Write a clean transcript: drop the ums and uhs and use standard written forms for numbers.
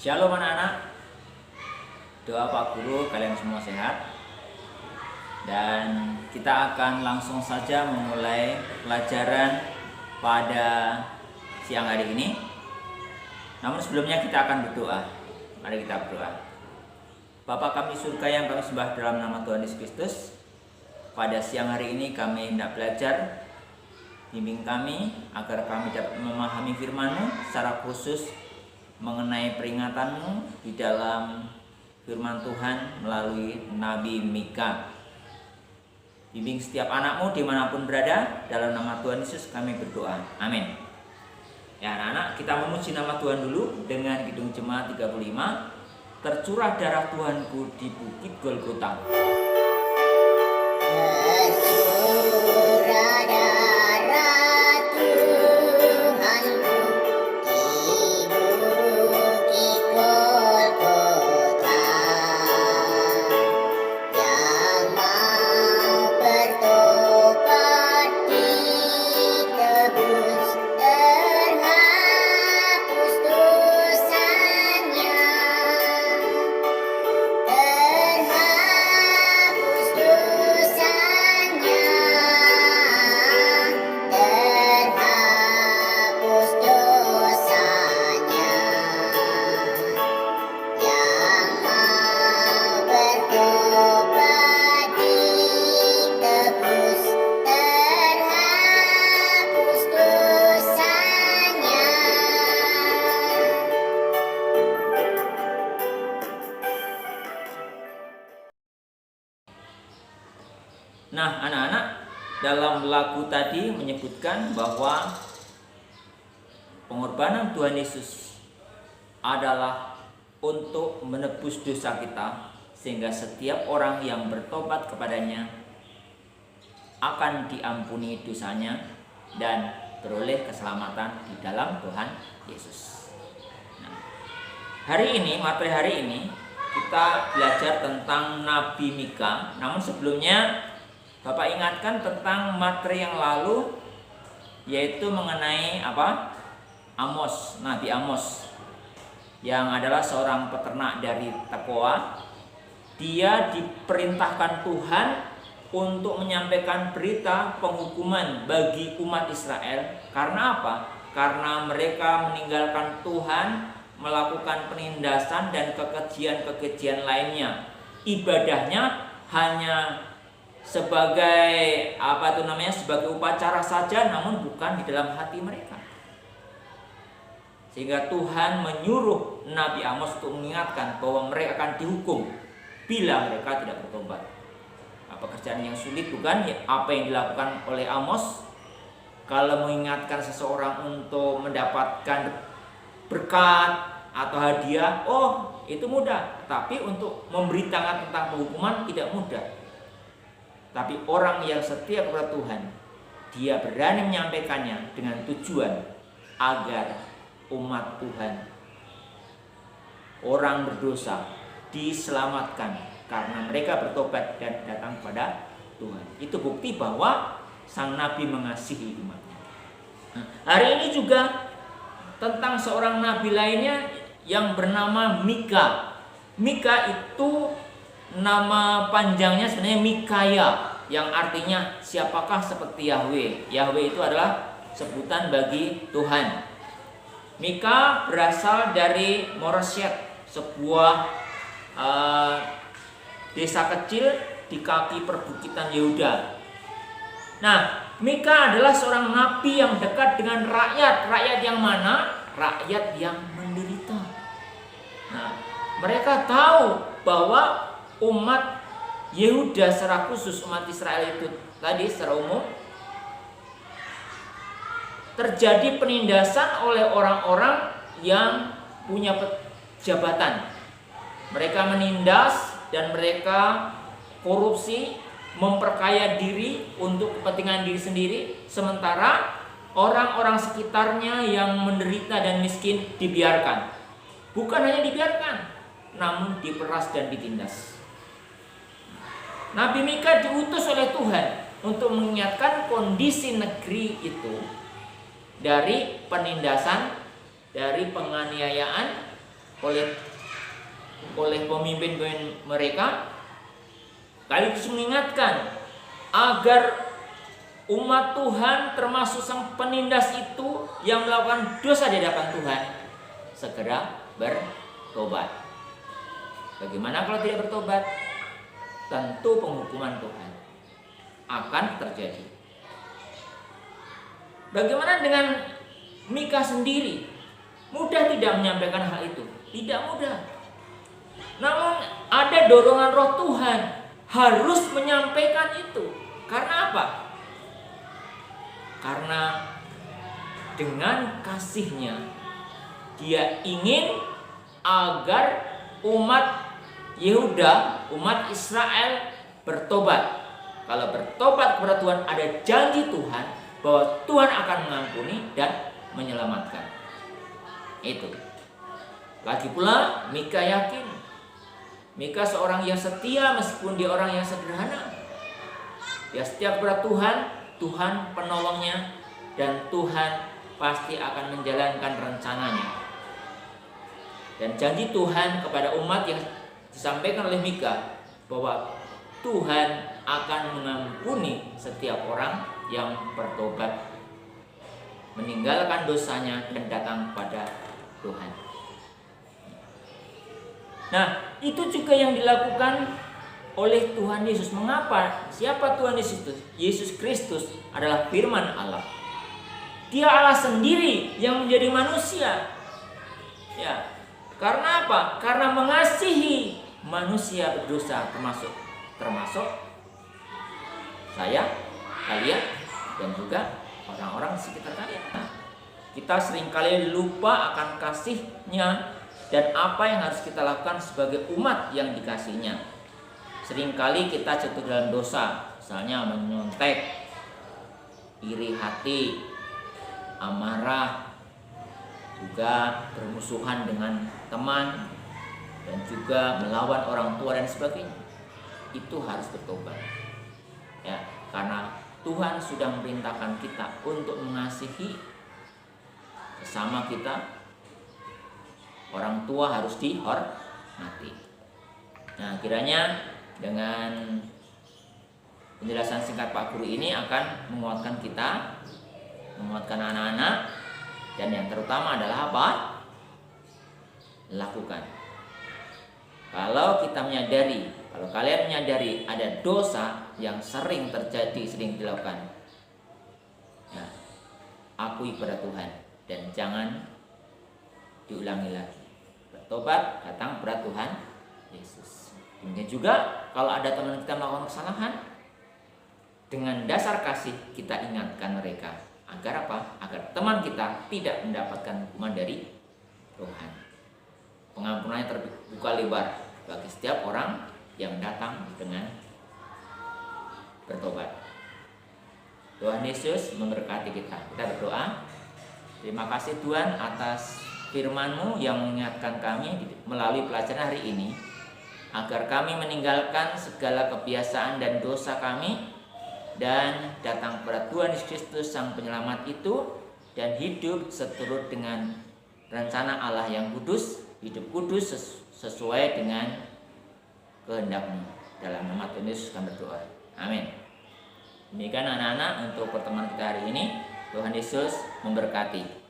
Shalom anak-anak, doa Pak Guru kalian semua sehat. Dan kita akan langsung saja memulai pelajaran pada siang hari ini. Namun sebelumnya kita akan berdoa. Mari kita berdoa. Bapa kami surga yang kami sembah dalam nama Tuhan Yesus Kristus, pada siang hari ini kami hendak belajar. Bimbing kami agar kami dapat memahami firman-Mu, secara khusus mengenai peringatan-Mu di dalam firman Tuhan melalui Nabi Mika. Bimbing setiap anak-Mu dimanapun berada, dalam nama Tuhan Yesus kami berdoa. Amin. Ya anak-anak, kita memuji nama Tuhan dulu dengan Kidung Jemaat 35. Tercurah darah Tuhanku di bukit Golgota. Nah anak-anak, dalam lagu tadi menyebutkan bahwa pengorbanan Tuhan Yesus adalah untuk menebus dosa kita, sehingga setiap orang yang bertobat kepadanya akan diampuni dosanya dan beroleh keselamatan di dalam Tuhan Yesus. Nah, materi hari ini kita belajar tentang Nabi Mika. Namun sebelumnya Bapak ingatkan tentang materi yang lalu, yaitu mengenai Amos, Nabi Amos, yang adalah seorang peternak dari Tekoa. Dia diperintahkan Tuhan untuk menyampaikan berita penghukuman bagi umat Israel. Karena apa? Karena mereka meninggalkan Tuhan, melakukan penindasan dan kekejian-kekejian lainnya. Ibadahnya hanya sebagai sebagai upacara saja, namun bukan di dalam hati mereka. Sehingga Tuhan menyuruh Nabi Amos untuk mengingatkan bahwa mereka akan dihukum bila mereka tidak bertobat. Pekerjaan yang sulit bukan apa yang dilakukan oleh Amos. Kalau mengingatkan seseorang untuk mendapatkan berkat atau hadiah, itu mudah. Tapi untuk memberitakan tentang penghukuman tidak mudah. Tapi orang yang setia kepada Tuhan, dia berani menyampaikannya dengan tujuan agar umat Tuhan, orang berdosa, diselamatkan karena mereka bertobat dan datang kepada Tuhan. Itu bukti bahwa sang Nabi mengasihi umatnya. Nah, hari ini juga tentang seorang Nabi lainnya yang bernama Mika. Mika itu nama panjangnya sebenarnya Mikaya, yang artinya siapakah seperti Yahweh. Yahweh itu adalah sebutan bagi Tuhan. Mika berasal dari Moreshet, sebuah desa kecil di kaki perbukitan Yehuda. Nah, Mika adalah seorang nabi yang dekat dengan rakyat. Rakyat yang mana? Rakyat yang menderita. Nah, mereka tahu bahwa umat Yehuda secara khusus, umat Israel itu tadi secara umum terjadi penindasan oleh orang-orang yang punya jabatan. Mereka menindas dan mereka korupsi, memperkaya diri untuk kepentingan diri sendiri, sementara orang-orang sekitarnya yang menderita dan miskin dibiarkan. Bukan hanya dibiarkan, namun diperas dan ditindas. Nabi Mika diutus oleh Tuhan untuk mengingatkan kondisi negeri itu dari penindasan, dari penganiayaan, oleh pemimpin mereka, sekaligus mengingatkan agar umat Tuhan termasuk sang penindas itu yang melakukan dosa di hadapan Tuhan segera bertobat. Bagaimana kalau tidak bertobat? Tentu penghukuman Tuhan akan terjadi. Bagaimana dengan Mika sendiri? Mudah tidak menyampaikan hal itu? Tidak mudah. Namun ada dorongan roh Tuhan harus menyampaikan itu. Karena apa? Karena dengan kasihnya dia ingin agar umat Yehuda, umat Israel bertobat. Kalau bertobat kepada Tuhan, ada janji Tuhan bahwa Tuhan akan mengampuni dan menyelamatkan. Itu. Lagi pula Mika yakin, Mika seorang yang setia meskipun dia orang yang sederhana. Dia setia kepada Tuhan, Tuhan penolongnya, dan Tuhan pasti akan menjalankan rencananya. Dan janji Tuhan kepada umat yang disampaikan oleh Mika bahwa Tuhan akan mengampuni setiap orang yang bertobat, meninggalkan dosanya dan datang kepada Tuhan. Nah, itu juga yang dilakukan oleh Tuhan Yesus. Mengapa? Siapa Tuhan Yesus itu? Yesus Kristus adalah firman Allah. Dia Allah sendiri yang menjadi manusia. Ya. Karena apa? Karena mengasihi manusia berdosa, termasuk saya, kalian, dan juga orang-orang di sekitar kalian. Nah, kita seringkali lupa akan kasihnya dan apa yang harus kita lakukan sebagai umat yang dikasihinya. Seringkali kita jatuh dalam dosa, misalnya menyontek, iri hati, amarah, juga bermusuhan dengan teman, dan juga melawan orang tua dan sebagainya. Itu harus bertobat. Ya, karena Tuhan sudah memerintahkan kita untuk mengasihi sesama kita. Orang tua harus dihormati. Nah, kiranya dengan penjelasan singkat Pak Guru ini akan menguatkan kita, menguatkan anak-anak, dan yang terutama adalah apa? Lakukan. Kalau kita menyadari, kalau kalian menyadari ada dosa yang sering terjadi, sering dilakukan, ya, akui pada Tuhan dan jangan diulangi lagi. Bertobat, datang kepada Tuhan Yesus. Demikian juga kalau ada teman kita melakukan kesalahan, dengan dasar kasih kita ingatkan mereka. Agar apa? Agar teman kita tidak mendapatkan hukuman dari Tuhan. Pengampunannya terbuka lebar bagi setiap orang yang datang dengan bertobat. Tuhan Yesus memberkati kita. Kita berdoa. Terima kasih Tuhan atas firman-Mu yang mengingatkan kami melalui pelajaran hari ini, agar kami meninggalkan segala kebiasaan dan dosa kami dan datang kepada Tuhan Yesus Kristus Sang Penyelamat itu, dan hidup seturut dengan rencana Allah yang kudus, hidup kudus sesuai dengan kehendak-Mu. Dalam nama Tuhan Yesus kami berdoa. Amin. Demikian anak-anak untuk pertemuan kita hari ini. Tuhan Yesus memberkati.